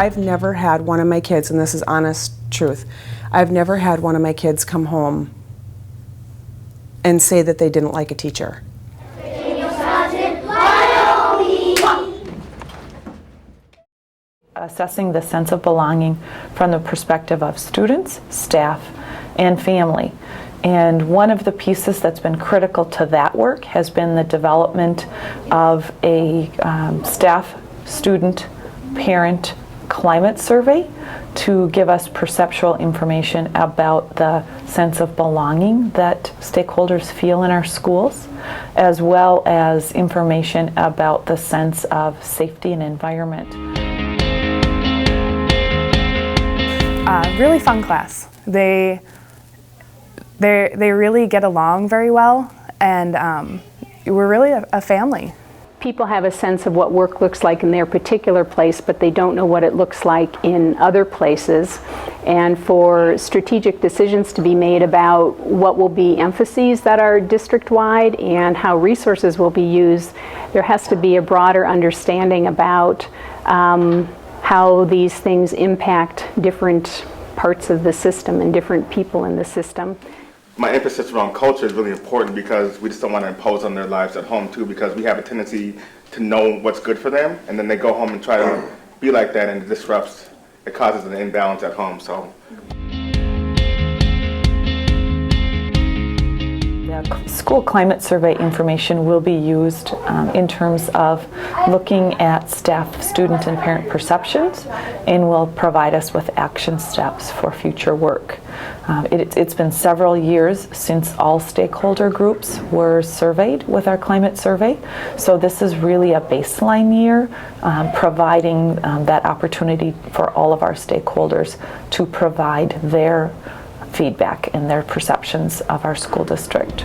I've never had one of my kids, and this is honest truth, I've never had one of my kids come home and say that they didn't like a teacher. Assessing the sense of belonging from the perspective of students, staff, and family. And one of the pieces that's been critical to that work has been the development of a staff, student, parent climate survey to give us perceptual information about the sense of belonging that stakeholders feel in our schools, as well as information about the sense of safety and environment. Really fun class. They really get along very well, and we're really a family. People have a sense of what work looks like in their particular place, but they don't know what it looks like in other places. And for strategic decisions to be made about what will be emphases that are district-wide and how resources will be used, there has to be a broader understanding about how these things impact different parts of the system and different people in the system. My emphasis around culture is really important because we just don't want to impose on their lives at home too, because we have a tendency to know what's good for them, and then they go home and try to be like that, and it causes an imbalance at home. So. The school climate survey information will be used in terms of looking at staff, student, and parent perceptions, and will provide us with action steps for future work. It's been several years since all stakeholder groups were surveyed with our climate survey, so this is really a baseline year, providing that opportunity for all of our stakeholders to provide their feedback and their perceptions of our school district.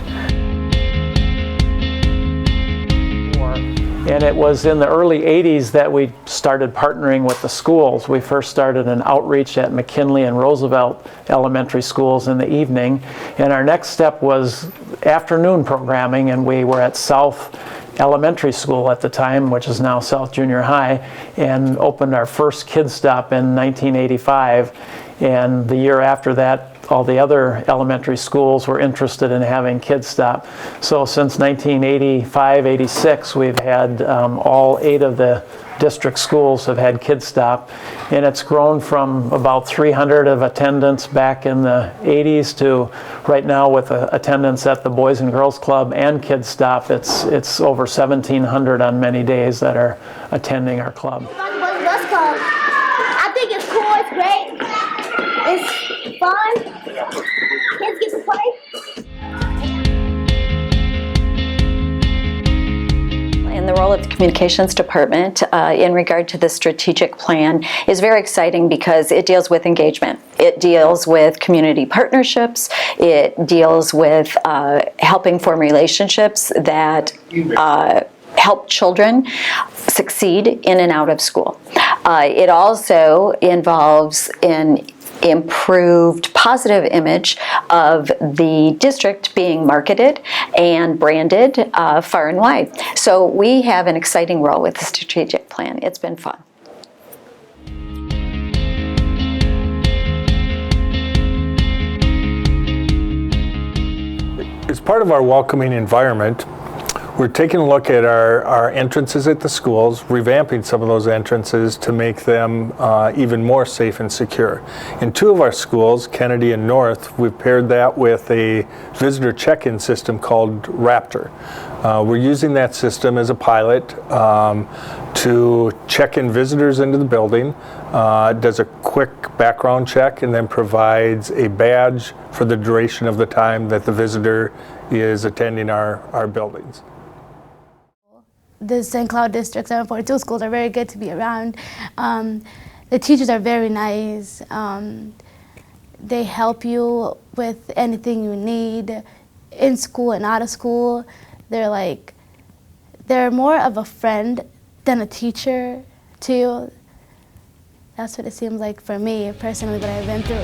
And it was in the early 80s that we started partnering with the schools. We first started an outreach at McKinley and Roosevelt elementary schools in the evening, and our next step was afternoon programming, and we were at South Elementary School at the time, which is now South Junior High, and opened our first Kids Stop in 1985. And the year after that, all the other elementary schools were interested in having Kids Stop. So since 1985-86, we've had all 8 of the district schools have had Kids Stop, and it's grown from about 300 of attendance back in the 80s to right now with attendance at the Boys and Girls Club and Kids Stop. It's over 1,700 on many days that are attending our club. I think it's cool, it's great, it's fun, kids get to play. And the role of the communications department in regard to the strategic plan is very exciting because it deals with engagement. It deals with community partnerships. It deals with helping form relationships that help children succeed in and out of school. It also involves an improved positive image of the district being marketed and branded far and wide. So we have an exciting role with the strategic plan. It's been fun. As part of our welcoming environment, we're taking a look at our entrances at the schools, revamping some of those entrances to make them even more safe and secure. In 2 of our schools, Kennedy and North, we've paired that with a visitor check-in system called Raptor. We're using that system as a pilot to check in visitors into the building, does a quick background check, and then provides a badge for the duration of the time that the visitor is attending our buildings. The St.Cloud District 742 schools are very good to be around. The teachers are very nice. They help you with anything you need in school and out of school. They're more of a friend than a teacher to you. That's what it seems like for me personally, what I've been through.